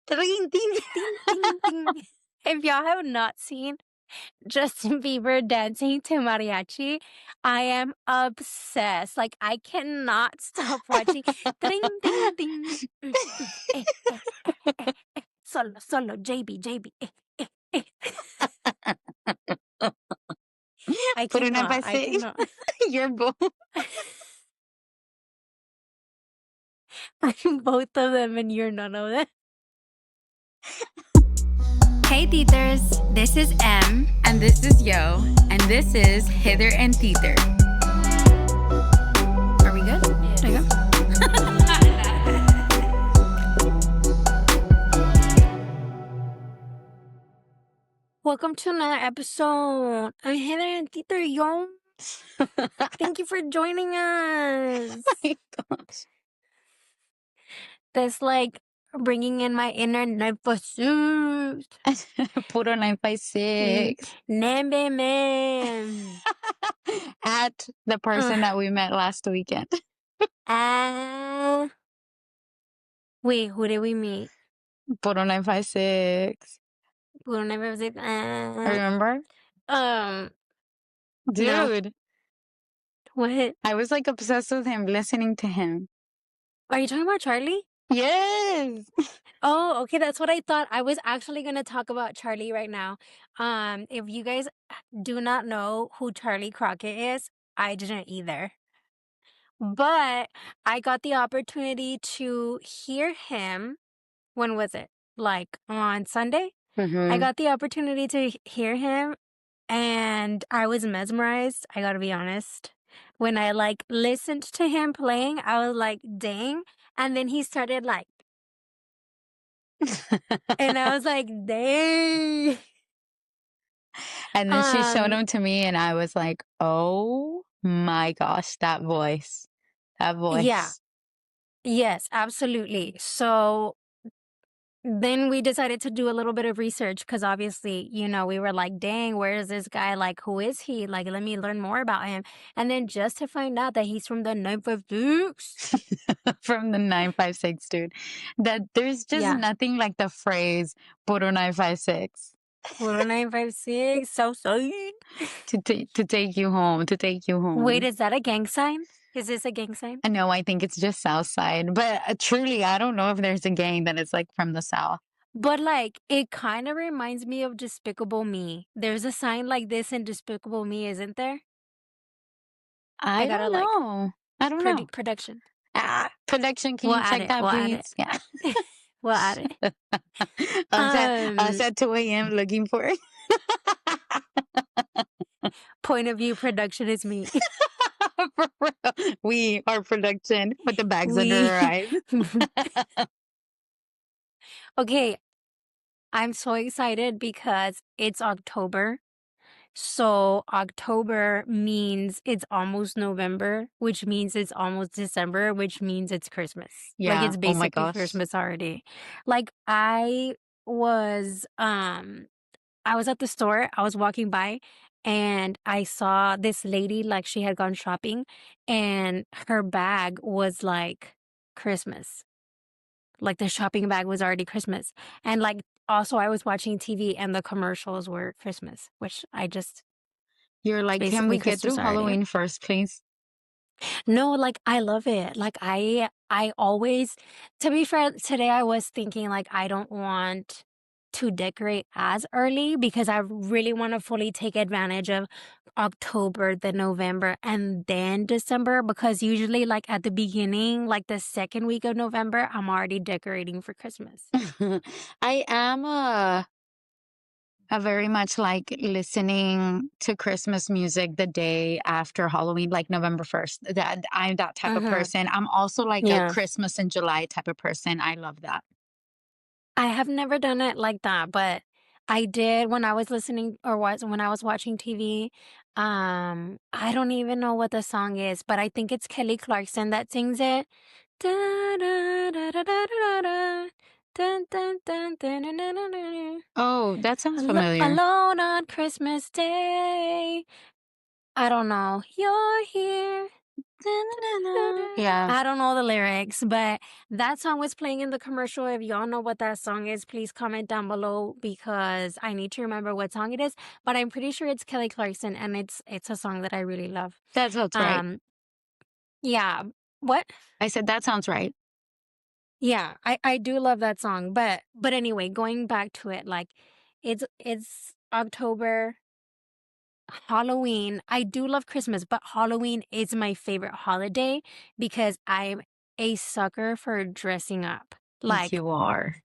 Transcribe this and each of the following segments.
Ding, ding, ding, ding, ding. If y'all have not seen Justin Bieber dancing to mariachi, I am obsessed. Like, I cannot stop watching. Ding, ding, ding. Eh, eh, Solo, solo, JB, JB. I Put it up, I cannot. I say. cannot. You're both. I'm both of them and you're none of them. Hey Tithers, this is M. And this is Yo. And this is Hither and Tither. Are we good? Yes. There you go. Welcome to another episode of Hither and Tither, yo. Thank you for joining us. My gosh. That's like bringing in my inner 956. Puro 956. Nembe man. At the person that we met last weekend. Wait, who did we meet? Puro 956. Puro 956. Remember? Dude. No. What? I was like obsessed with him, listening to him. Are you talking about Charlie? Yes. Oh, okay. That's what I thought. I was actually going to talk about Charlie right now. If you guys do not know who Charlie Crockett is, I didn't either. But I got the opportunity to hear him. When was it? Like on Sunday? Mm-hmm. I got the opportunity to hear him and I was mesmerized. I got to be honest. When I like listened to him playing, I was like, dang. And then he started like, and I was like, dang. And then she showed him to me and I was like, oh my gosh, that voice. That voice. Yeah. Yes, absolutely. So then we decided to do a little bit of research because obviously, we were like, dang, where is this guy? Like, who is he? Like, let me learn more about him. And then just to find out that he's from the 956. From the 956, dude. That there's just nothing like the phrase Puro 956. Puro 956, so sweet. To take you home, to take you home. Wait, is that a gang sign? Is this a gang sign? No, I think it's just South Side. But truly, I don't know if there's a gang that is like from the South. But like, it kind of reminds me of Despicable Me. There's a sign like this in Despicable Me, isn't there? I don't know. I don't know. Production. Production, can you check that, please? Yeah. We'll add it. Us at 2 a.m. looking for it. Point of view production is me. For real. We are production with the bags under our eyes. Okay, I'm so excited because it's October. So October means it's almost November, which means it's almost December, which means it's Christmas. Yeah. Like it's basically Christmas already. Like I was at the store, I was walking by and I saw this lady, like she had gone shopping and her bag was like Christmas. Like the shopping bag was already Christmas. And like also I was watching TV and the commercials were Christmas, which You're like, can we get through Halloween first, please? No, like I love it. Like I always, to be fair, today I was thinking like I don't want to decorate as early because I really want to fully take advantage of October, then November, and then December because usually like at the beginning, like the second week of November, I'm already decorating for Christmas. I am a very much like listening to Christmas music the day after Halloween, like November 1st. That I'm that type of person. I'm also like a Christmas in July type of person. I love that. I have never done it like that, but I did when I was listening when I was watching TV. I don't even know what the song is, but I think it's Kelly Clarkson that sings it. Da, da, da, da, da, da, da. Dun, dun, dun, dun, dun, dun, dun, dun. Oh, that sounds familiar. Alone on Christmas Day. I don't know. You're here. Yeah. I don't know the lyrics, but that song was playing in the commercial. If y'all know what that song is, please comment down below because I need to remember what song it is. But I'm pretty sure it's Kelly Clarkson, and it's a song that I really love. That sounds right. Yeah. What? I said that sounds right. Yeah, I do love that song, but anyway, going back to it, like it's October, Halloween. I do love Christmas, but Halloween is my favorite holiday because I'm a sucker for dressing up. Like You are.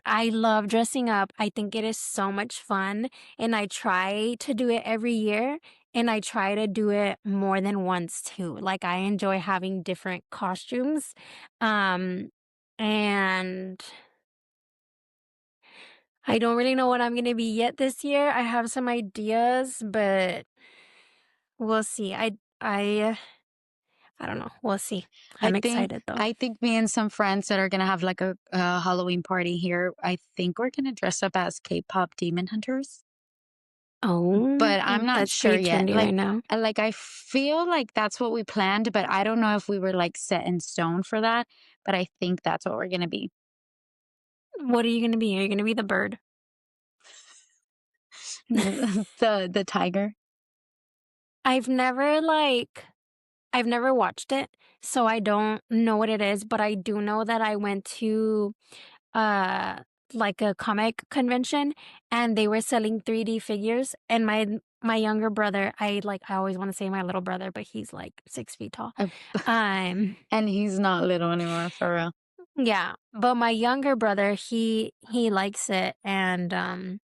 I love dressing up. I think it is so much fun, and I try to do it every year, and I try to do it more than once too. Like I enjoy having different costumes. Um and I don't really know what I'm going to be yet this year. I have some ideas, but we'll see. I don't know. We'll see. I I'm think excited though. I think me and some friends that are gonna have like a Halloween party here. I think we're gonna dress up as K-pop demon hunters, Oh, but I'm not that's sure pretty yet. trendy right now. I feel like that's what we planned, but I don't know if we were like set in stone for that. But I think that's what we're gonna be. What are you going to be? Are you going to be the bird? The tiger. I've never I've never watched it, so I don't know what it is, but I do know that I went to uh like a comic convention and they were selling 3D figures, and my younger brother, I always want to say my little brother, but he's like 6 feet tall. Uh, Um And he's not little anymore, for real. yeah, but my younger brother, he likes it, and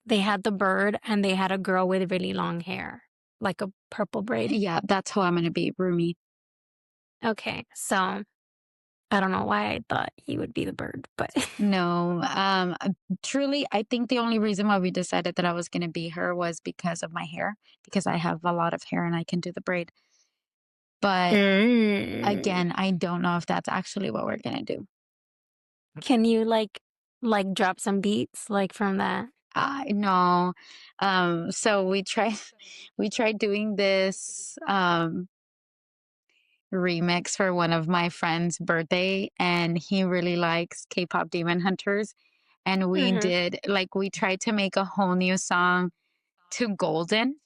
they had the bird and they had a girl with really long hair, like a purple braid. Yeah, that's who I'm gonna be, Rumi. Okay, so I don't know why I thought he would be the bird, but No, truly, I think the only reason why we decided that I was gonna be her was because of my hair, because I have a lot of hair and I can do the braid. But Mm. again, I don't know if that's actually what we're gonna do. Can you like drop some beats like from that? No. So we tried doing this remix for one of my friend's birthday, and he really likes K-pop Demon Hunters. And Mhm. we tried to make a whole new song to Golden.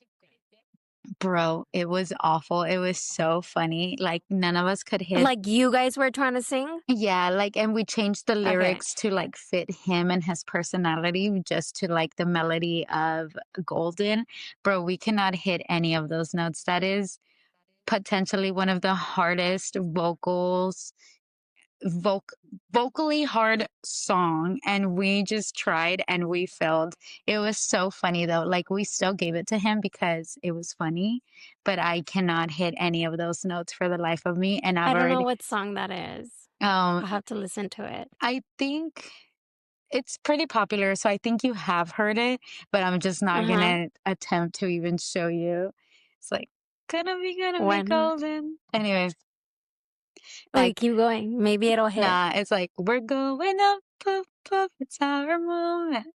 Bro, it was awful. It was so funny. Like none of us could hit. Like you guys were trying to sing? Yeah, and we changed the Okay. lyrics to like fit him and his personality just to like the melody of Golden. Bro, we cannot hit any of those notes. That is potentially one of the hardest voc vocally hard song, and we just tried and we failed. It was so funny though. Like we still gave it to him because it was funny, but I cannot hit any of those notes for the life of me. And I've I don't know already what song that is. um I'll have to listen to it. I think it's pretty popular, so I think you have heard it, but I'm just not Uh-huh. gonna attempt to even show you. It's like gonna Why be not? golden. Anyways, Okay, like keep going. Maybe it'll hit. nah, it's like we're going up, up, up. It's our moment.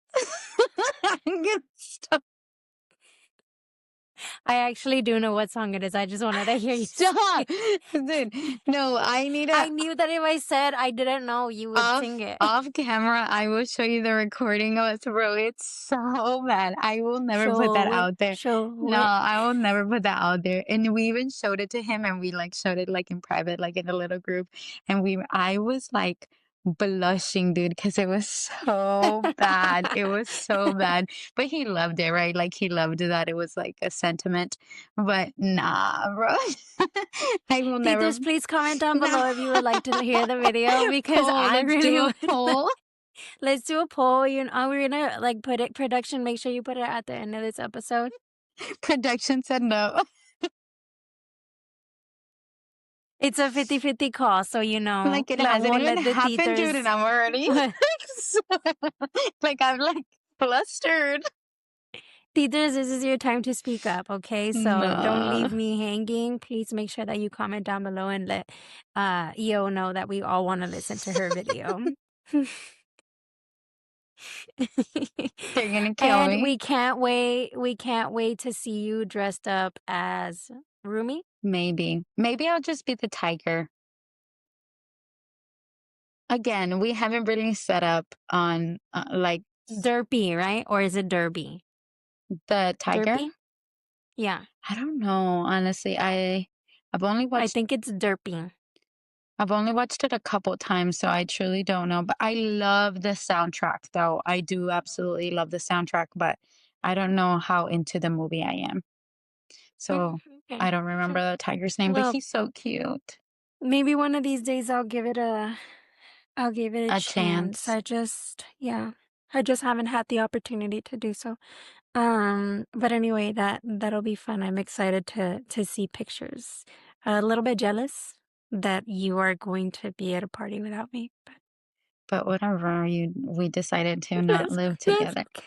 I'm gonna stop. I actually do know what song it is. I just wanted to hear you say Stop, it. dude. No, I need I a knew that if I said I didn't know, you would sing it. off camera. I will show you the recording of it, bro. It's so bad. I will never put that Show it. out there. Show No, it. I will never put that out there. And we even showed it to him, and we like showed it like in private, like in a little group. And I was like blushing, dude, because it was so bad. It was so bad. But he loved it, right? Like he loved that it was like a sentiment. But nah, bro. I will never. Tithers, please comment down Nah. below if you would like to hear the video because Poll, I let's really do a would. poll. Let's do a poll. We're gonna like put it production. Make sure you put it at the end of this episode. Production said no. It's a 50-50 call, so Like it hasn't we'll even let the happened, dude, and Tithers. I'm already like I'm like flustered. Tithers, this is your time to speak up, okay? So don't No. leave me hanging. Please make sure that you comment down below and let EO know that we all want to listen to her video. They're gonna kill And me. we can't wait to see you dressed up as Roomy? Maybe. Maybe I'll just be the tiger. Again, we haven't really set up on like Derpy, right? Or is it Derby? the tiger. Derpy? Yeah. I don't know. Honestly, I've only I watched think it's Derpy. I've only watched it a couple times, so I truly don't know. But I love the soundtrack, though. I do absolutely love the soundtrack, but I don't know how into the movie I am. So I Okay. don't remember the tiger's name, but Well, he's so cute. maybe one of these days I'll give it a A chance. chance. I just haven't had the opportunity to do so. But anyway, that'll be fun. I'm excited to see pictures. A little bit jealous that you are going to be at a party without me, but But whatever, we decided to not that's live that's together. okay.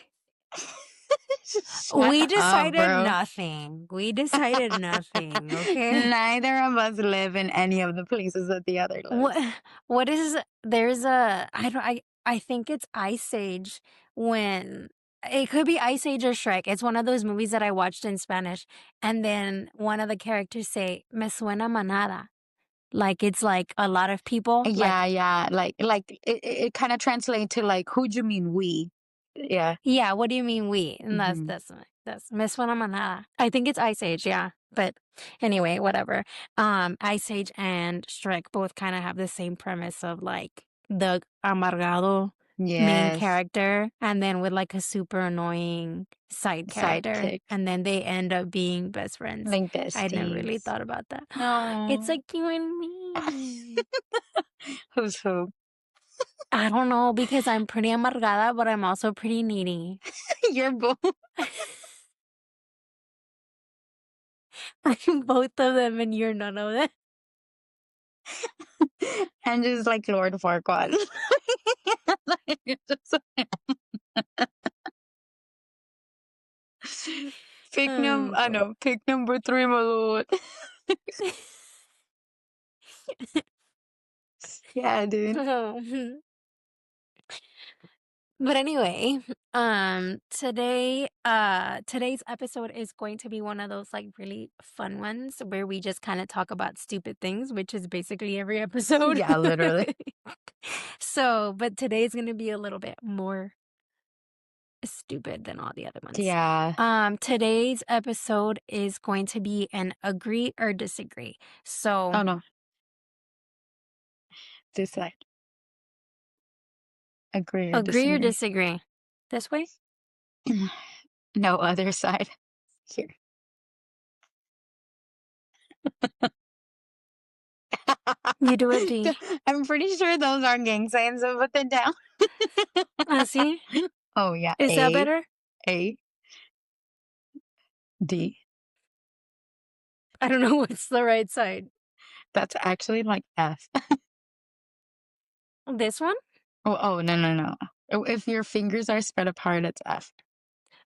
Shut We up, decided bro. nothing. We decided nothing, okay? Neither of us live in any of the places that the other What lives. what is there's a I don't I think it's Ice Age when it could be Ice Age or Shrek. It's one of those movies that I watched in Spanish, and then one of the characters say, "Me suena manada." Like it's like a lot of people. Yeah, Like, yeah. Like it kind of translates to like, who do you mean we? Yeah. yeah, what do you mean we? And Hmm. that's me suena manada. I think it's Ice Age, yeah. But anyway, whatever. Ice Age and Shrek both kind of have the same premise of like the amargado main Yes. character and then with like a super annoying side character Sidekick. and then they end up being best friends. Like I never really besties. thought about that. It's No. like you and me. Who's who? I don't know because I'm pretty amargada, but I'm also pretty needy. You're both. I'm both of them and you're none of them. And just like Lord Farquaad. You're just I God. know, pick number 3, my lord. Yeah, dude. But anyway, today's episode is going to be one of those like really fun ones where we just kind of talk about stupid things, which is basically every episode. Yeah, literally. So, but today's going to be a little bit more stupid than all the other ones. Yeah. Today's episode is going to be an agree or disagree. So, Oh no. This side. Agree or agree or disagree? disagree? This way? No, other side. Here. You do it, D. I'm pretty sure those are gang signs, so put them down. See? Oh yeah. Is that better? A. D. I don't know what's the right side. That's actually like F. This one? Oh, no. If your fingers are spread apart, it's F.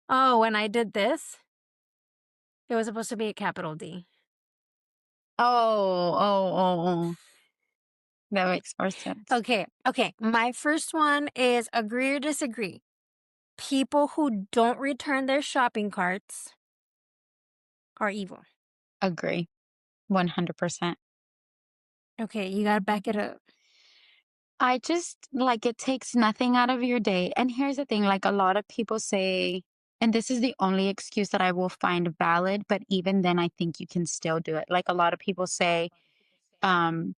Oh, when I did this, it was supposed to be a capital D. Oh. That makes more sense. Okay. My first one is agree or disagree. People who don't return their shopping carts are evil. Agree. 100%. Okay, you gotta back it up. I just like it takes nothing out of your day. And here's the thing, like a lot of people say, and this is the only excuse that I will find valid, but even then I think you can still do it. Like a lot of people say, um,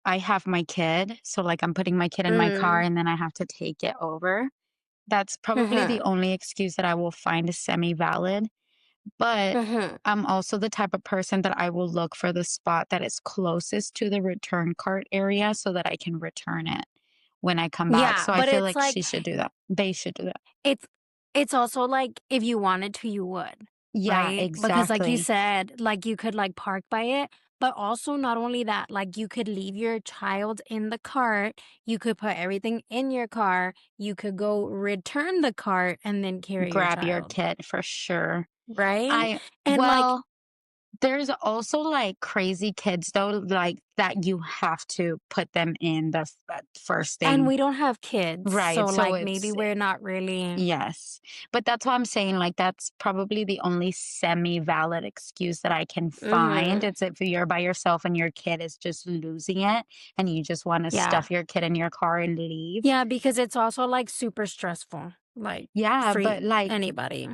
I have my kid, so like I'm putting my kid in my car Mm. and then I have to take it over. That's probably the Mm-hmm. only excuse that I will find semi-valid. But Mm-hmm. I'm also the type of person that I will look for the spot that is closest to the return cart area so that I can return it when I come back. Yeah, So I but feel it's like she like should do that. They should do that. it's it's also like if you wanted to, you would, Yeah, right? Because like you exactly. said, like you could like park by it, but also not only that, like you could leave your child in the cart, you could put everything in your car, you could go return the cart and then carry your Grab your child, kid for sure. right? I, And like well, There's also like crazy kids though, like that you have to put them in the first And thing. we don't have kids, so, Right. So like, maybe it's, we're not really. yes. But that's why I'm saying, like, that's probably the only semi-valid excuse that I can find. Mhm. It's if you're by yourself and your kid is just losing it and you just want to Yeah. stuff your kid in your car and leave. Yeah, because it's also, like, super stressful, like, Yeah, for but like, anybody.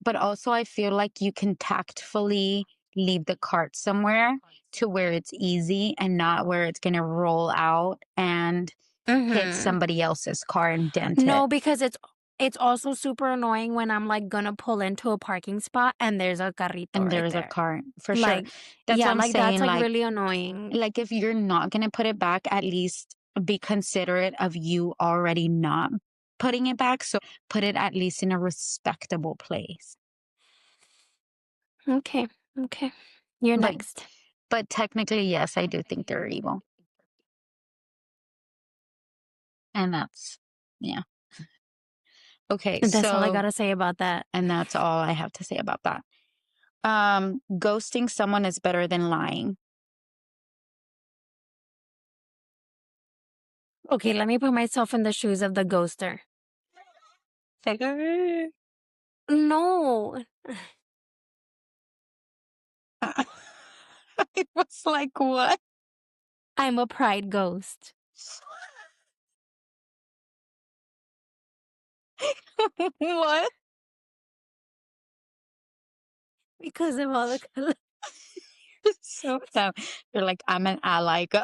but also I feel like you can tactfully leave the cart somewhere to where it's easy and not where it's going to roll out and hit Mhm. somebody else's car and dent it. No, because it's also super annoying when I'm, like, gonna pull into a parking spot and there's a carrito And right there's a there. car for sure. Like, That's what yeah, I'm like, that's, saying. like, really annoying. Like if you're not going to put it back, at least be considerate of you already not putting it back. So put it at least in a respectable place. Okay, okay. You're But next. technically, yes, I do think they're evil. And that's, yeah. Okay, That's all I so gotta say about that. and that's all I have to say about that. Ghosting someone is better than lying. Okay, let me put myself in the shoes of the ghoster. Like, No, I was like, what? I'm a pride ghost What? because of all the color. So dumb. You're like, I'm an ally. Go.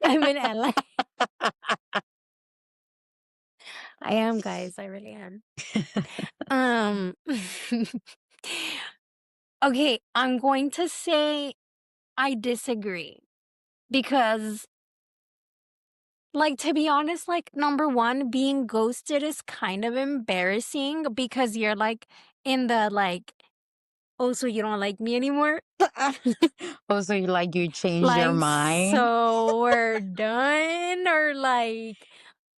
I'm an ally. I am, guys. I really am. Um, okay, I'm going to say I disagree because, like, to be honest, like, number one, being ghosted is kind of embarrassing because you're like in the like, oh, so you don't like me anymore? Oh, so you changed your Like, mind? so we're done? Or like,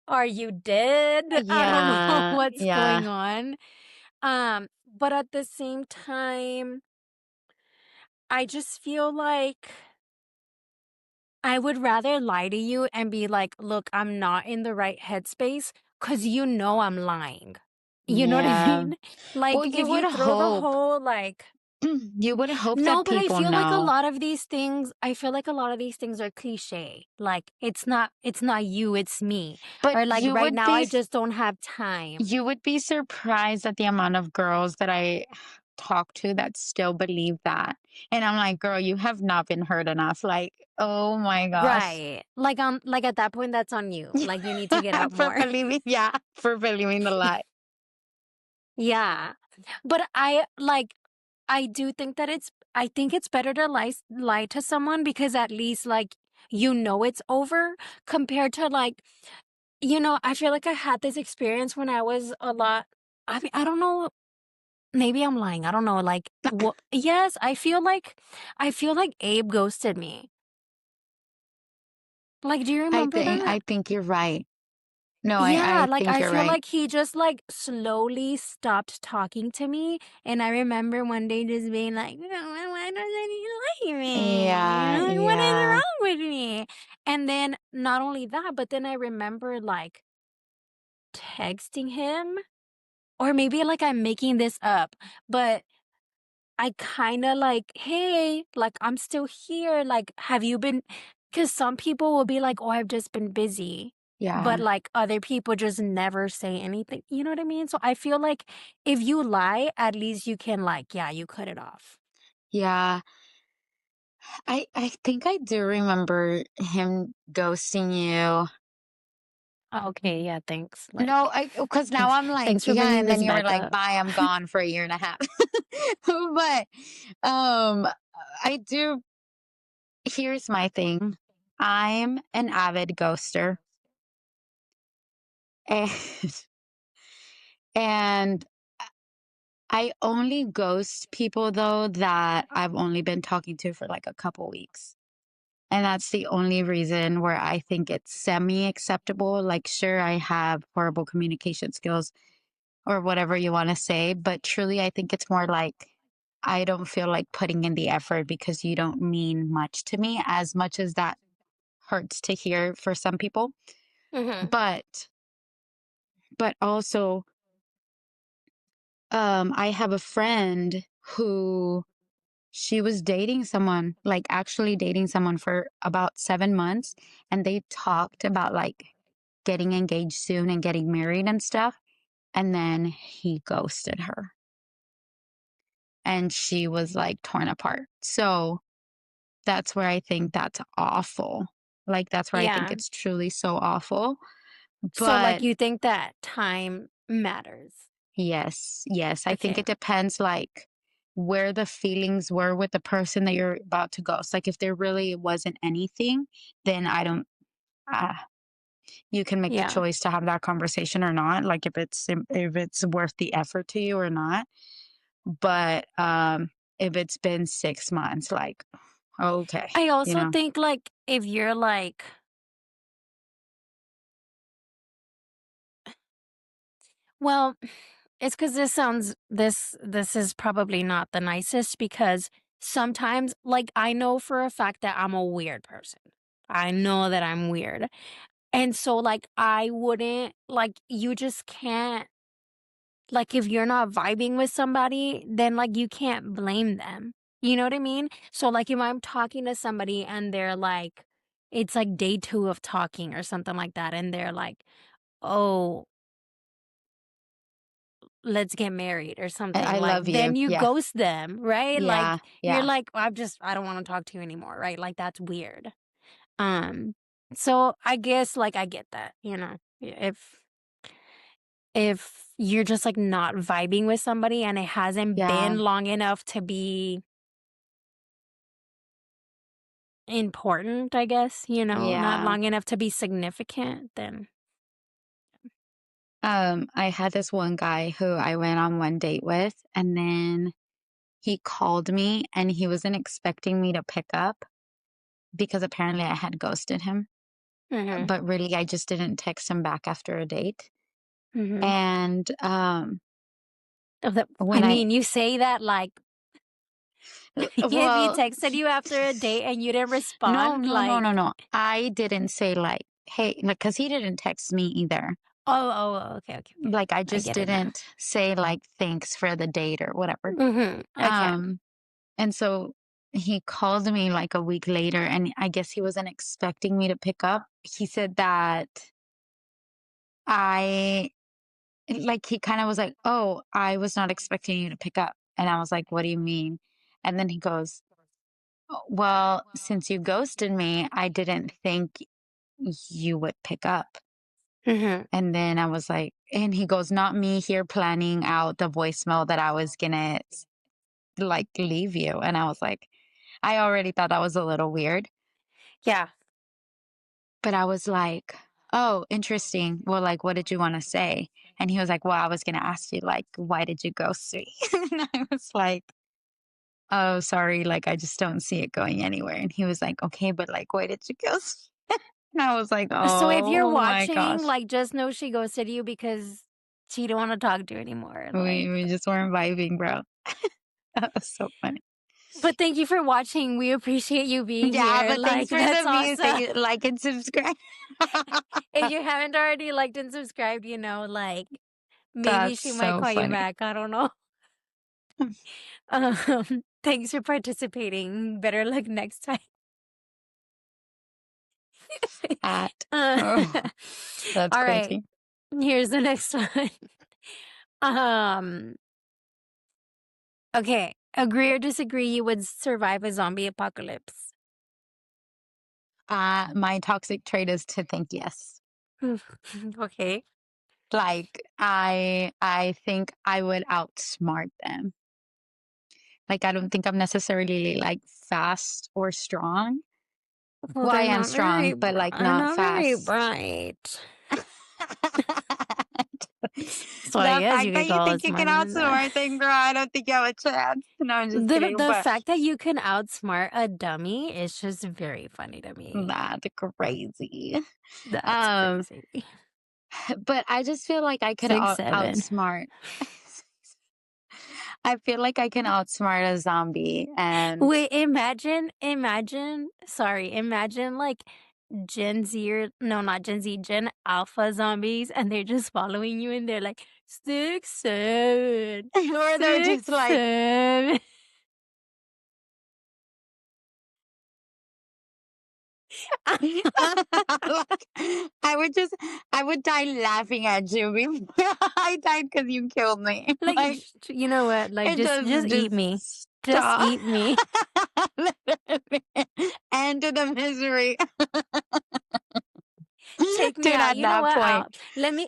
are you dead? I don't know Yeah, what's yeah, going on. But at the same time, I just feel like I would rather lie to you and be like, look, I'm not in the right headspace because you know I'm lying. You know what I yeah. mean? Well, Like, you if would you throw the hope, whole, like, you would hope no, that but I people feel like a know. lot of these things, I feel like a lot of these things are cliche. Like, it's not you, it's me. But Or like right now I just don't have time. you would be surprised at the amount of girls that I talk to that still believe that. And I'm like, girl, you have not been hurt enough. Like, oh my gosh. Right. Like at that point that's on you. Like you need to get out For more. believing, yeah, for believing the lie. Yeah. But I do think that I think it's better to lie to someone because at least like you know it's over compared to like I feel like I had this experience when I was a lot. I mean, I don't know. Maybe I'm lying. I don't know. Like, what? Yes, I feel like Abe ghosted me. Like, do you remember that? I think you're right. No, Yeah, I like think I you're feel right. like he just like slowly stopped talking to me, and I remember one day just being like, "No, why doesn't he like me? Yeah, Like, what is yeah, wrong with me?" And then not only that, but then I remember like texting him, or maybe like I'm making this up, but I kind of like, hey, like I'm still here. Like, have you been? Because some people will be like, oh, I've just been busy. But yeah, like other people just never say anything. You know what I mean? So I feel like if you lie, at least you can, like, yeah, you cut it off. yeah. I think I do remember him ghosting you. Okay, yeah, thanks. No, Like, I because now thanks, I'm like, thanks for yeah, bringing and then this you were back like, up. bye, I'm gone for a year and a half. But um I do here's my thing. I'm an avid ghoster. And and I only ghost people though that I've only been talking to for like a couple weeks. And that's the only reason where I think it's semi acceptable. Like, sure, I have horrible communication skills or whatever you want to say, but truly, I think it's more like I don't feel like putting in the effort because you don't mean much to me, as much as that hurts to hear for some people. Mhm. But also, I have a friend who she was dating someone, like actually dating someone for about 7 months, and they talked about like getting engaged soon and getting married and stuff. And then he ghosted her, and she was like torn apart. So that's where I think that's awful. Like, that's where I think Yeah. it's truly so awful. So, like, But you think that time matters? yes, I think Okay. it depends, like, where the feelings were with the person that you're about to ghost. Like, if there really wasn't anything, then I don't, uh, you can make the Yeah. choice to have that conversation or not. Like, if it's worth the effort to you or not. But if it's been 6 months, like, okay, I you also know. think, like, if you're like, well, it's because this is probably not the nicest because sometimes, like, I know for a fact that I'm a weird person. I know that I'm weird. And so, like, I wouldn't like, you just can't, like, if you're not vibing with somebody, then, like, you can't blame them. You know what I mean? So, like, if I'm talking to somebody and they're like, it's like day 2 of talking or something like that, and they're like, "Oh, let's get married," or something, I like, love then you. you Yeah. ghost them, right? Yeah. Like, you're Yeah. like, I don't wanna talk to you anymore," right? Like, that's weird. Um, so I guess, like, I get that, you know? If you're just, like, not vibing with somebody and it hasn't Yeah. been long enough to be important, I guess, you know, not Yeah. long enough to be significant, then I had this one guy who I went on one date with, and then he called me and he wasn't expecting me to pick up because apparently I had ghosted him. mhm, But really, I just didn't text him back after a date. mhm. And Of the I when I, mean, you say that, like, if he well, texted you after a date and you didn't no, respond, no, no, like, no, no. I didn't say like, hey, like, because he didn't text me either. okay, okay, okay. Like, I I just get it now. didn't say like thanks for the date or whatever. Mhm, okay. Um, and so he called me like a week later, and I guess he wasn't expecting me to pick up. He said that I, like, he kind of was like, oh, I was not expecting you to pick up. And I was like, what do you mean? And then he goes, "Oh, well, since you ghosted me, I didn't think you would pick up." Mhm. And then I was like, and he goes, not me here planning out the voicemail that I was gonna like leave you. And I was like, I already thought that was a little weird, Yeah. but I was like, oh, interesting. Well, like, what did you want to say? And he was like, well, I was gonna ask you, like, why did you ghost me? And I was like, oh, sorry, like, I just don't see it going anywhere. And he was like, okay, but like, why did you ghost me? And I was like, So if you're oh my watching, gosh. like, just know she ghosted you because she don't wanna talk to you anymore, like, We just weren't vibing, bro. That was so funny. but thank you for watching. We appreciate you being Yeah, here. but thanks Like, for that's the awesome. music. Like and subscribe. If you haven't already liked and subscribed, you know, like, maybe That's she might so call you funny. back. I don't know. Thanks for participating. Better luck next time. At Uh, oh, that's all right. crazy. Here's the next one. Um, okay. Agree or disagree you would survive a zombie apocalypse? My toxic trait is to think yes. Okay. Like I think I would outsmart them. Like I don't think I'm necessarily like fast or strong. Well, Well, I they're am not very, strong, but like they're not not very fast. bright. So I The guess you fact could that you go think you can smarter than that. outsmart them, girl, I don't think you have a chance. No, I'm just kidding. The But fact that you can outsmart a dummy is just very funny to me. that's crazy. That's Um, crazy. but I just feel like I could 6'7". outsmart. I feel like I can outsmart a zombie and Wait, imagine like Gen Z or no, not Gen Z, Gen Alpha zombies, and they're just following you and they're like, 6, 7, or they're just 6, like 7. like, I would die laughing at you before I died because you killed me. Like, Like you know what? Like, it just eat me. just Just stop. eat me. Literally. End to the misery. Take me Dude, out. at You know that what? point.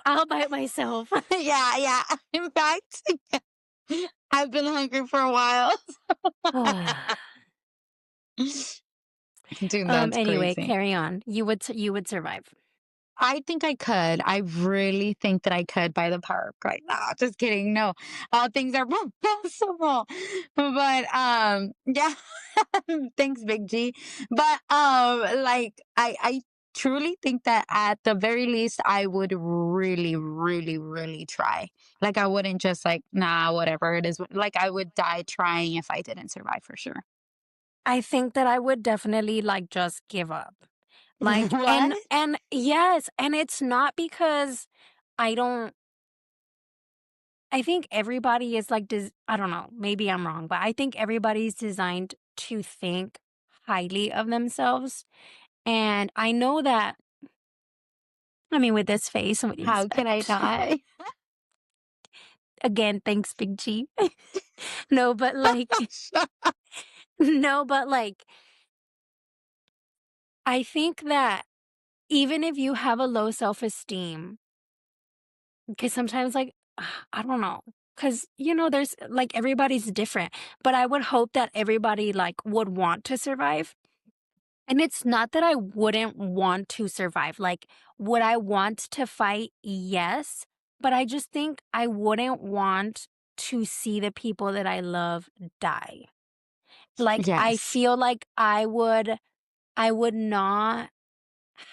I'll bite myself. Yeah, yeah. In fact, I've been hungry for a while. Dude, that's Anyway, crazy. carry on. You would survive. I think I could. I really think that I could by the power of Christ. No, just kidding. No, all things are possible. But yeah. Thanks, Big G. But like I truly think that at the very least I would really, really, really try. Like I wouldn't just like, nah, whatever it is. Like I would die trying if I didn't survive for sure. I think that I would definitely like just give up. Like What? and yes, and it's not because I don't I think everybody is like I don't know, maybe I'm wrong, but I think everybody's designed to think highly of themselves. And I know that I mean with this face, what do you How can I expect? die? Again, thanks Big G. No, but like no, but like I think that even if you have a low self-esteem, because sometimes, like, I don't know, because, there's like everybody's different, but I would hope that everybody like would want to survive. And it's not that I wouldn't want to survive. Like, would I want to fight? Yes. But I just think I wouldn't want to see the people that I love die. Like, I Yes. feel like I would not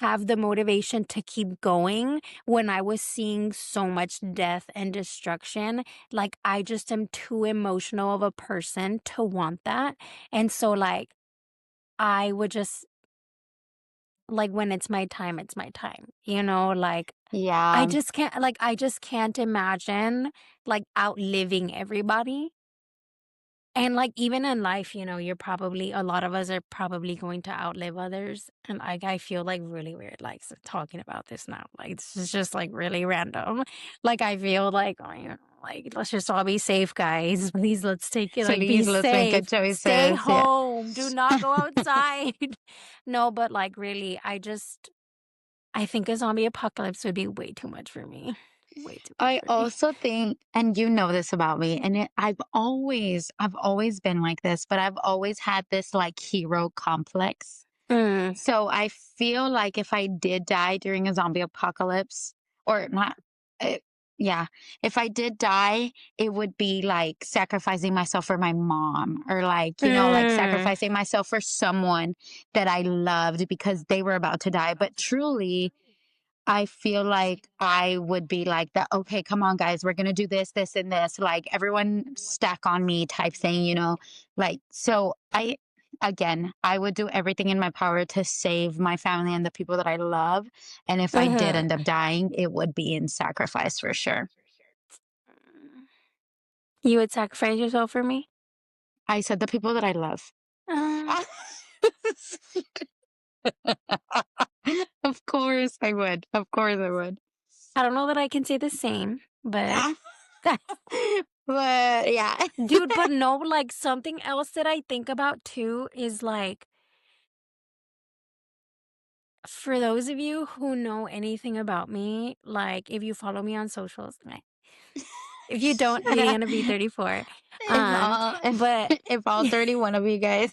have the motivation to keep going when I was seeing so much death and destruction. Like, I just am too emotional of a person to want that. And so, like, I would just, like, when it's my time, it's my time, like, Yeah. I just can't imagine, like, outliving everybody. And, like, even in life, a lot of us are probably going to outlive others. And, like, I feel, like, really weird, like, talking about this now. Like, this is just, like, really random. Like, I feel like, oh, like, let's just all be safe, guys. Please, let's take it, like, be Please, let's make good safe. Stay choices. Yeah. home. Do not go outside. No, but, like, really, I think a zombie apocalypse would be way too much for me. Way too much I for me. also think, and you know this about me, and I've always been like this, but I've always had this like hero complex. Mm. So I feel like if I did die during a zombie apocalypse, or not, uh, yeah, if I did die, it would be like sacrificing myself for my mom, or like, like Mm. sacrificing myself for someone that I loved because they were about to die. But truly, I feel like I would be like that. Okay, come on, guys, we're gonna do this, this, and this. Like everyone stack on me type thing, Like so, I would do everything in my power to save my family and the people that I love. And if I did Mhm. end up dying, it would be in sacrifice for sure. You would sacrifice yourself for me? I said the people that I love. Uh, Of course I would. Of course I would. I don't know that I can say the same, but But yeah. dude, but no, like something else that I think about too is like for those of you who know anything about me, like if you follow me on socials, if you don't, you're gonna be 34. If all But if all 31 of you guys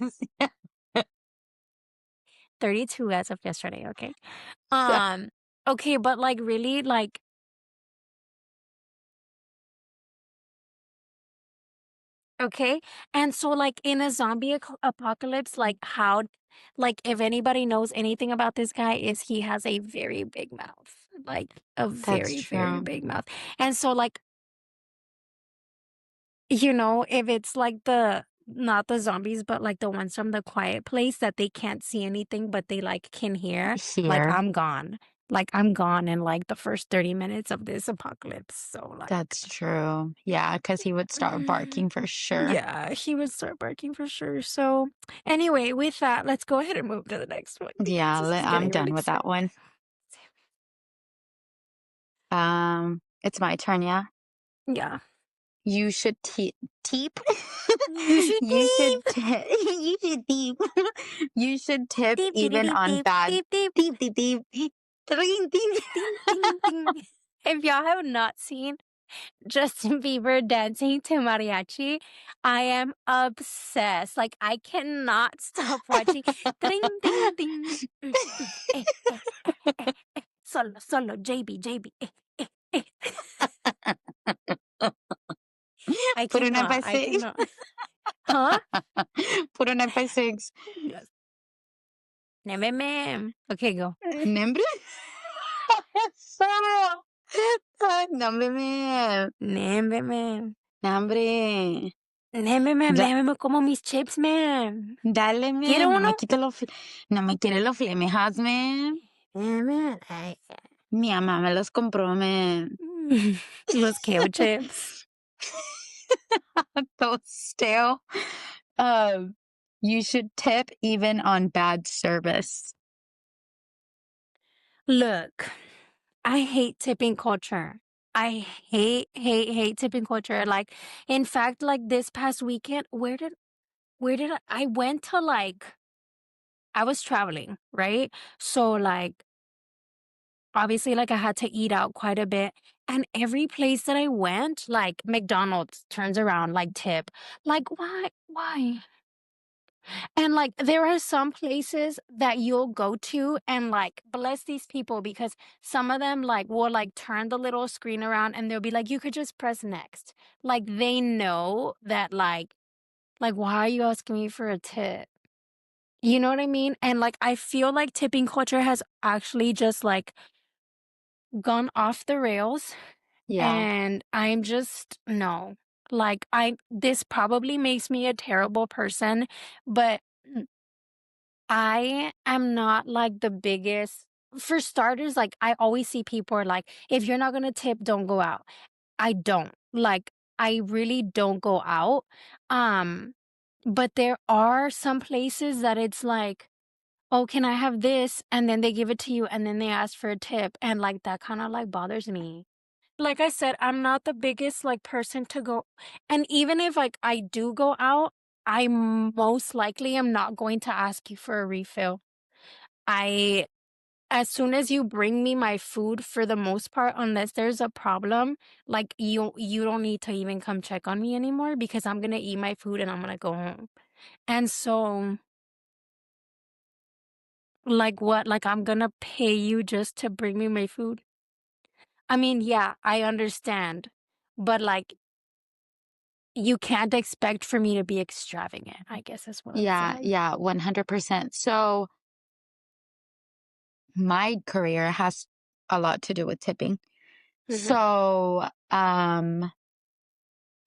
32 as of yesterday, okay. so Okay, but like really, like okay. And so, like, in a zombie apocalypse, like, if anybody knows anything about this guy, is he has a very big mouth, like, a that's very, very true. big mouth. And so, like, if it's like not the zombies, but like the ones from the quiet place that they can't see anything, but they like can hear, like Here. I'm gone. Like I'm gone in like the first 30 minutes of this apocalypse. So like That's true. Yeah, because he would start barking for sure. yeah, he would start barking for sure. So anyway, with that, let's go ahead and move to the next one because Yeah, this is I'm getting done really with that sad. one. It's my turn, yeah? Yeah. You should teep. You should You should leave. you should teep. You should tip Deep, deep, even deep, on deep, bad deep, deep, teep teep teep. Ding, ding. ding, ding, ding. If y'all have not seen Justin Bieber dancing to mariachi, I am obsessed. Like I cannot stop watching. Ding, ding, ding. Eh, eh, eh, eh, eh. Solo, solo, JB, JB. Eh. I Put an cannot. I emphasis. cannot. Huh? Put an emphasis. Yes. Ma'am. Okay, go. Nombre. Solo. Nombre, ma'am. Ma'am. Nombre. Ma'am. Da- Déjame como mis chips, ma'am. Dale, ¿Quiere ma'am. uno? No me quiere los flemejas, ma'am. Ma'am. Ay. Mi mamá me los compró, ma'am. Los kale chips. So stale. You should tip even on bad service. Look, I hate tipping culture. I hate tipping culture. Like, in fact, like this past weekend, I went to like, I was traveling, right? So like, obviously, like I had to eat out quite a bit. And every place that I went, like McDonald's turns around, like tip. Like, why? Why? And like there are some places that you'll go to and like bless these people because some of them like will like turn the little screen around and they'll be like, you could just press next. Like they know that like why are you asking me for a tip? You know what I mean? And like I feel like tipping culture has actually just like gone off the rails Yeah. and I'm just no. Like this probably makes me a terrible person, but I am not like the biggest for starters, like I always see people are like, if you're not gonna tip, don't go out. I don't. Like I really don't go out. Um, but there are some places that it's like, oh, can I have this? And then they give it to you and then they ask for a tip. And like that kind of like bothers me. Like I said, I'm not the biggest like person to go. And even if like I do go out, I most likely am not going to ask you for a refill. I as soon as you bring me my food for the most part, unless there's a problem, like you don't need to even come check on me anymore because I'm gonna eat my food and I'm gonna go home. And so like what? Like I'm gonna pay you just to bring me my food? I mean, yeah, I understand. But like you can't expect for me to be extravagant, I guess is what I'm Yeah, saying. yeah, 100%. So my career has a lot to do with tipping. Mhm. So,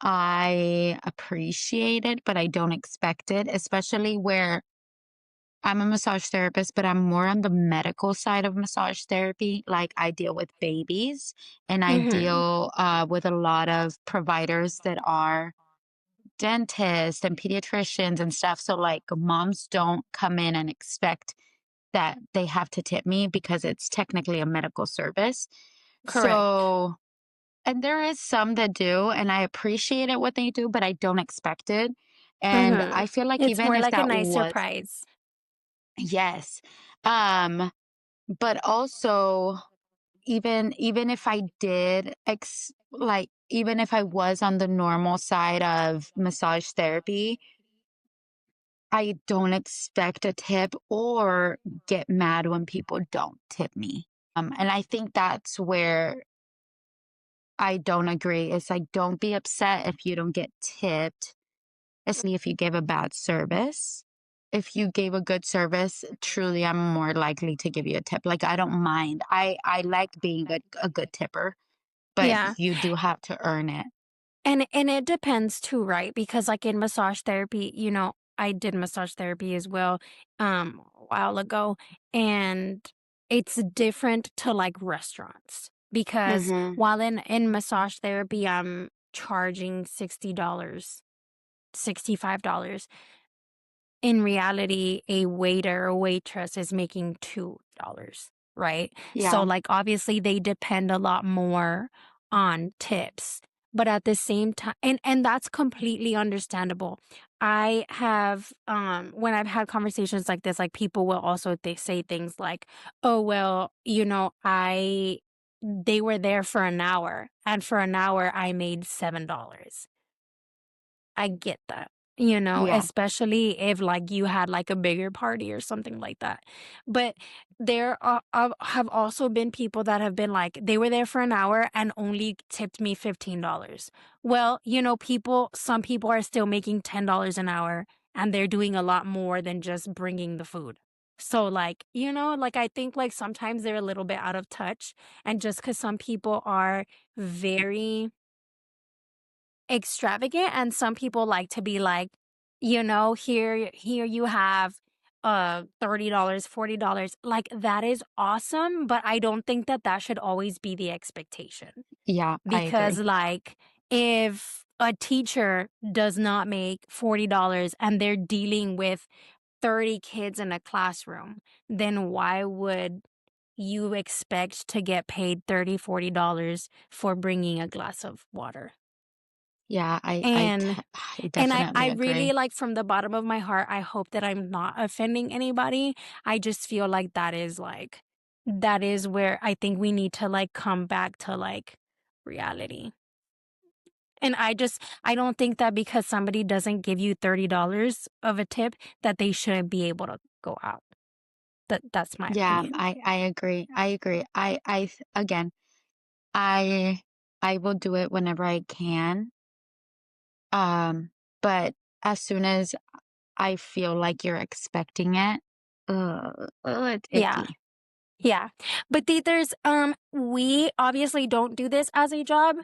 I appreciate it, but I don't expect it, especially where I'm a massage therapist, but I'm more on the medical side of massage therapy. Like I deal with babies and I Mhm. deal with a lot of providers that are dentists and pediatricians and stuff. So like moms don't come in and expect that they have to tip me because it's technically a medical service. Correct. So, and there is some that do, and I appreciate it what they do, but I don't expect it. And Mhm. I feel like It's even more if like a that nice was, surprise. yes. Um, but also even if I did like even if I was on the normal side of massage therapy, I don't expect a tip or get mad when people don't tip me. And I think that's where I don't agree. It's like, don't be upset if you don't get tipped, especially if you give a bad service. If you gave a good service, truly, I'm more likely to give you a tip. Like, I don't mind. I like being a good tipper, but Yeah. you do have to earn it. And it depends too, right? Because like in massage therapy, I did massage therapy as well a while ago, and it's different to like restaurants because Mm-hmm. while in massage therapy I'm charging $60, $65. In reality, a waiter or waitress is making $2, right? So, Yeah. like, obviously, they depend a lot more on tips. But at the same time, and that's completely understandable. I have, when I've had conversations like this, like people will also they say things like, "Oh well, they were there for an hour, and for an hour I made $7." I get that, Yeah. especially if like you had like a bigger party or something like that. But have also been people that have been like, they were there for an hour and only tipped me $15. Well, some people are still making $10 an hour and they're doing a lot more than just bringing the food. So like, like I think like sometimes they're a little bit out of touch, and just because some people are very extravagant and some people like to be like, here you have $30, $40. Like that is awesome, but I don't think that that should always be the expectation. Yeah, I Because agree. like if a teacher does not make $40 and they're dealing with 30 kids in a classroom, then why would you expect to get paid $30, $40 for bringing a glass of water? Yeah, And I and I definitely really, agree. like, from the bottom of my heart, I hope that I'm not offending anybody. I just feel like that is where I think we need to, like, come back to, like, reality. And I don't think that because somebody doesn't give you $30 of a tip that they shouldn't be able to go out. That's my Yeah, opinion. I agree. I agree. Again, I I will do it whenever I can. Um, but as soon as I feel like you're expecting it, it's Yeah. icky. Yeah. But there's we obviously don't do this as a job.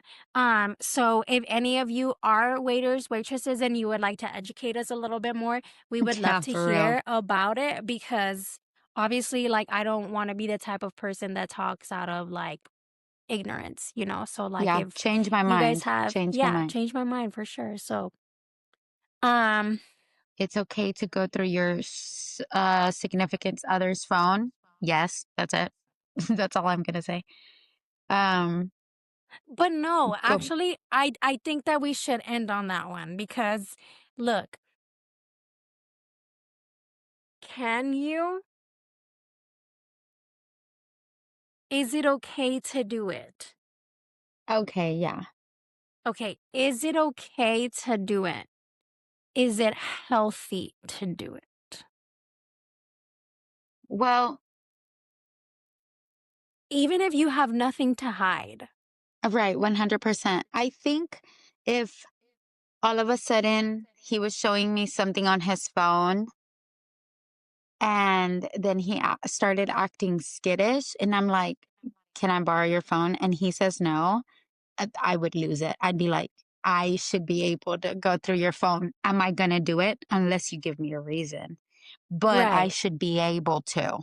So if any of you are waiters, waitresses, and you would like to educate us a little bit more, we would love Yeah, to for real. hear about it, because obviously like I don't want to be the type of person that talks out of like ignorance. So like Yeah, if change my you guys mind. have, Change my yeah, mind. change my mind for sure. So um It's okay to go through your significant other's phone. Yes, that's it. That's all I'm gonna say. Um, but no, go. actually I think that we should end on that one because look, can you is it okay to do it? Okay, yeah. Okay, is it okay to do it? Is it healthy to do it? Well, Even if you have nothing to hide. right, 100%. I think if all of a sudden he was showing me something on his phone and then started acting skittish, and I'm like, "Can I borrow your phone?" And he says no, I would lose it. I'd be like, "I should be able to go through your phone. Am I going to do it unless you give me a reason?" But I Right. should be able to.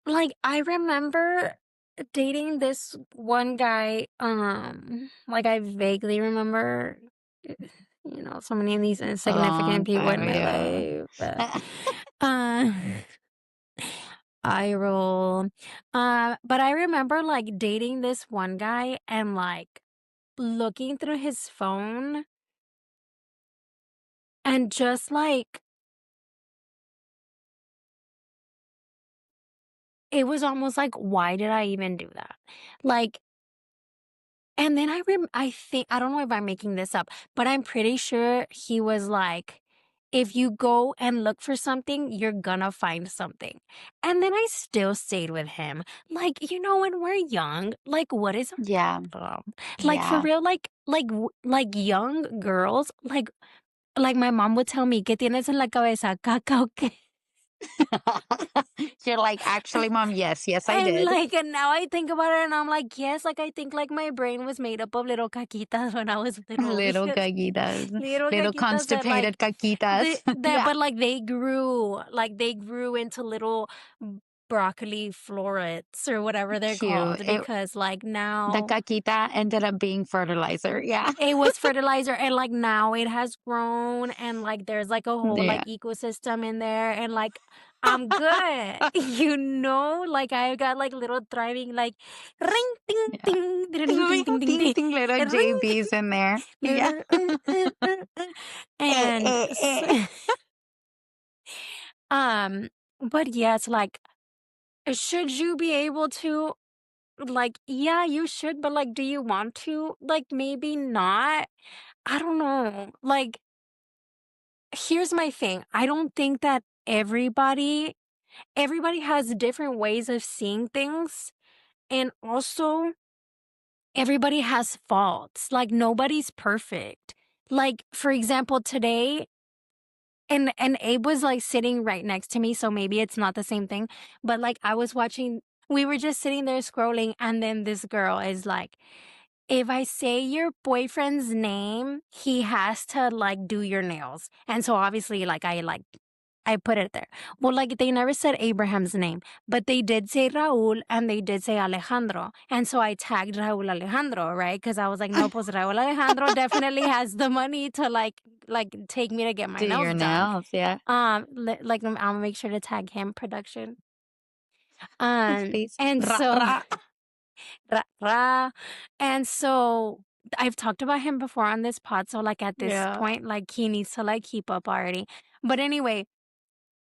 Like I remember dating this one guy, like I vaguely remember so many of these A long insignificant people time in my ago. life. Uh I roll. But I remember like dating this one guy and like looking through his phone and just like it was almost like, why did I even do that? Like, and then I think I don't know if I'm making this up, but I'm pretty sure he was like, if you go and look for something, you're gonna find something. And then I still stayed with him. Like, when we're young, like what is Yeah, our problem? Like for yeah. real, like young girls, like my mom would tell me, ¿Qué tienes en la cabeza? Caca o qué? You're like, actually, mom, yes, I And did. like, and now I think about it and I'm like, yes, like I think like my brain was made up of little caquitas when I was little Little because caquitas, little little caquitas that constipated like caquitas. that Yeah, but like they grew into little broccoli florets or whatever they're cute. called because like The now caquita ended up being fertilizer. Yeah. it was fertilizer and like now it has grown and like there's like a whole Yeah. like ecosystem in there and like I'm good. You know, like I got like little thriving like ring ding Yeah. ding ding ding Little ding ding ting ding ting little ring JBs in there. Yeah. little and um but yes like should you be able to like yeah you should but like do you want to like maybe not I don't know like here's my thing. I don't think that everybody has different ways of seeing things and also everybody has faults. Like nobody's perfect. Like for example, today and Abe was like sitting right next to me, so maybe it's not the same thing, but like I was watching we were just sitting there scrolling and then this girl is like if I say your boyfriend's name, he has to like do your nails. And so obviously I put it there. Well, like they never said Abraham's name, but they did say Raul and they did say Alejandro. And so I tagged Raul Alejandro, right? Because I was like, no, pues Raul Alejandro definitely has the money to like take me to get my Do nails your done. nails. Yeah. Like I'll make sure to tag him production. Please. And Ra, so ra. Ra, ra. And so I've talked about him before on this pod. So like at this Yeah. point, like he needs to like keep up already. But anyway,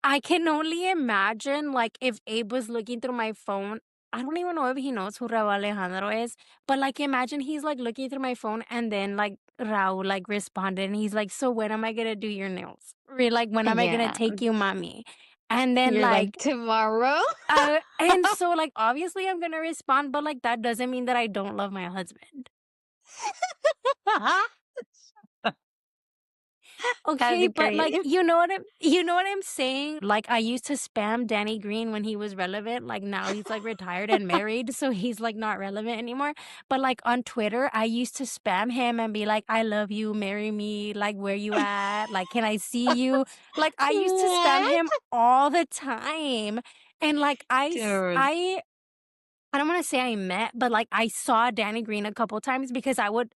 I can only imagine like if Abe was looking through my phone. I don't even know if he knows who Raul Alejandro is, but like imagine he's like looking through my phone and then like Raul like responded and he's like, so when am I gonna do your nails? Or like when am I gonna Yeah. take you, mommy? And then You're like, like tomorrow? and so like obviously I'm gonna respond, but like that doesn't mean that I don't love my husband. That'd Okay, be but like great. you know what I'm saying? Like I used to spam Danny Green when he was relevant. Like now he's like retired and married, so he's like not relevant anymore. But like on Twitter, I used to spam him and be like, "I love you, marry me, like where you at? Like can I see you?" Like I used to spam him What? all the time. And like Dude. I don't want to say I met, but like I saw Danny Green a couple times because I would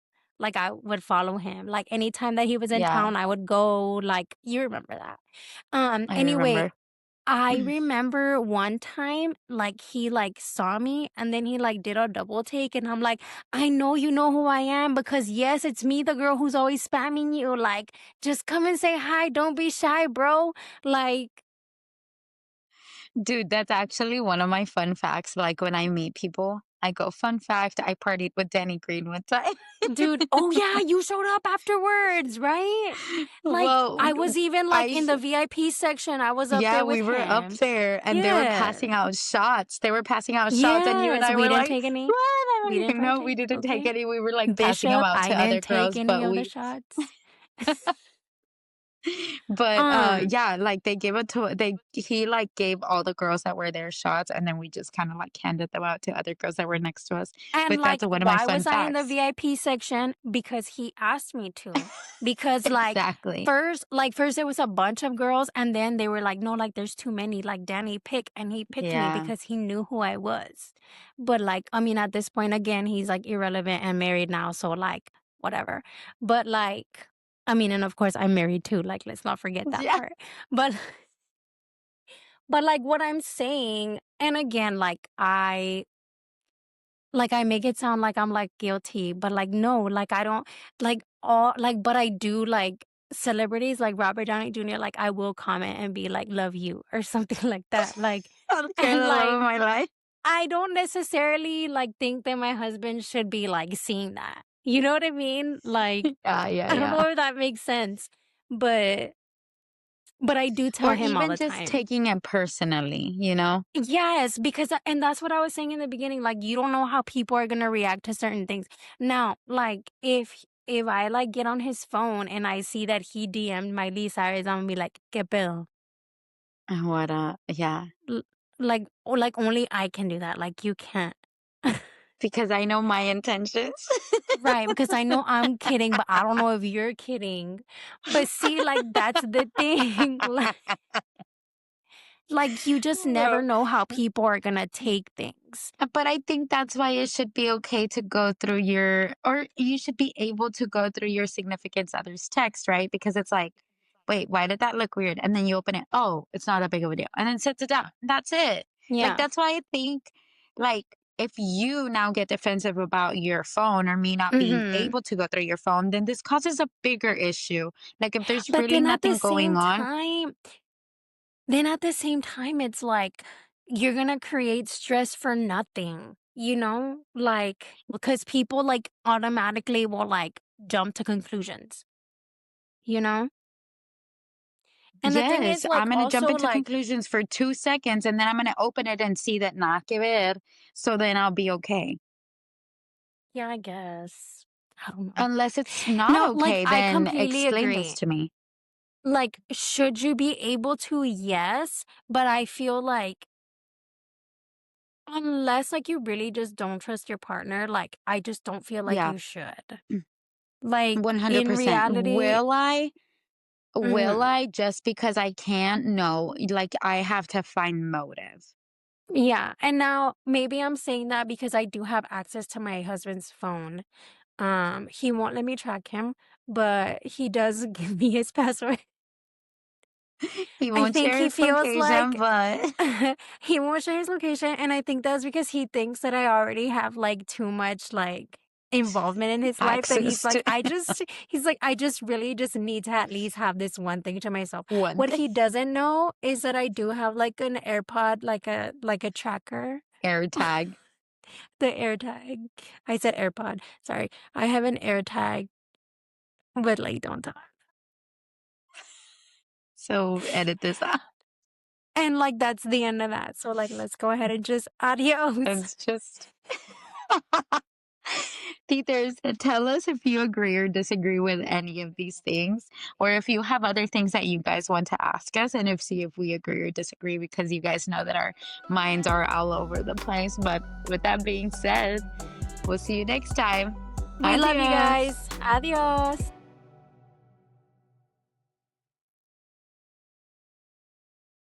follow him. Like anytime that he was in Yeah, town, I would go like you remember that. I Anyway, remember. I remember one time like he like saw me and then he like did a double take and I'm like, I know you know who I am because yes, it's me, the girl who's always spamming you. Like, just come and say hi. Don't be shy, bro. Like Dude, that's actually one of my fun facts. Like when I meet people, I go, fun fact, I partied with Danny Green one time. dude, oh yeah, you showed up afterwards, right? Like, Well, I was even like I, in the VIP section. I was up yeah, there with we were up him. there and they were Yeah. passing out shots. They were passing out shots, and you and Yes. I We were didn't like, take any. We what? didn't No, we partake. didn't take Okay. any. We were like passing them Bishop, out I to other didn't take girls, any but of the we shots. But Um, yeah, like they gave it to they he like gave all the girls that were there shots, and then we just kind of like handed them out to other girls that were next to us. And But that's like, one of my why fun was I in the facts. VIP section? Because he asked me to. Because Exactly. first there was a bunch of girls, and then they were like, no, like there's too many. Like Danny pick, and he picked me Yeah. because he knew who I was. But like, I mean, at this point, again, he's like irrelevant and married now, so like whatever. But like, I mean, and of course I'm married too. Like, let's not forget that Yeah. part. But but like what I'm saying, and again, like I make it sound like I'm like guilty, but like no, like I don't like all like but I do like celebrities like Robert Downey Jr. like I will comment and be like love you or something like that. Like I don't care and the love like of my life. I don't necessarily like think that my husband should be like seeing that. You know what I mean? Like Yeah, yeah, I don't yeah. know if that makes sense, but I do tell Or him all even the just time. taking it personally, you know? Yes, because and that's what I was saying in the beginning. Like you don't know how people are gonna react to certain things. Now, like if I like get on his phone and I see that he DM'd Miley Cyrus, I'm gonna be like, ¿Qué pedo? Yeah. L- like only I can do that. Like you can't. Because I know my intentions. Right, because I know I'm kidding, but I don't know if you're kidding. But see, like that's the thing. Like you just never No. know how people are gonna take things. But I think that's why it should be okay to go through or you should be able to go through your significant other's text, right? Because it's like, wait, why did that look weird? And then you open it, oh, it's not that big of a deal. And then sets it down. That's it. Like, Yeah. that's why I think, like, if you now get defensive about your phone or me not being Mhm. able to go through your phone, then this causes a bigger issue. Like, if there's But really nothing going on, then at the same time, it's like you're gonna create stress for nothing, you know? Like, because people like automatically will like jump to conclusions, you know? And the thing is, yes, like, I'm going to jump also, into like, conclusions for 2 seconds and then I'm going to open it and see that nada que ver. So then I'll be okay. yeah, I guess. I don't know. Unless it's not No, like, okay, I then completely explain this agree. to me. Like, should you be able to? Yes, but I feel like unless like you really just don't trust your partner, like I just don't feel like Yeah, you should. Like in 100%. reality, Will I? Will mhm. I just because I can't? No. Like, I have to find motive. Yeah. And now maybe I'm saying that because I do have access to my husband's phone. He won't let me track him, but he does give me his password. He I won't think share he his feels location, like but he won't share his location, and I think that's because he thinks that I already have like too much like involvement in his life that access to he's like I just really just need to at least have this one thing to myself. one What thing. he doesn't know is that I do have like an AirPod, like a tracker. Air tag. The AirTag. I said AirPod. Sorry. I have an AirTag, but like don't talk. So edit this out. And like that's the end of that. So like let's go ahead and just adios. It's just Teachers, tell us if you agree or disagree with any of these things, or if you have other things that you guys want to ask us, and see if we agree or disagree, because you guys know that our minds are all over the place. But with that being said, we'll see you next time. We love you Adios. guys. Adios.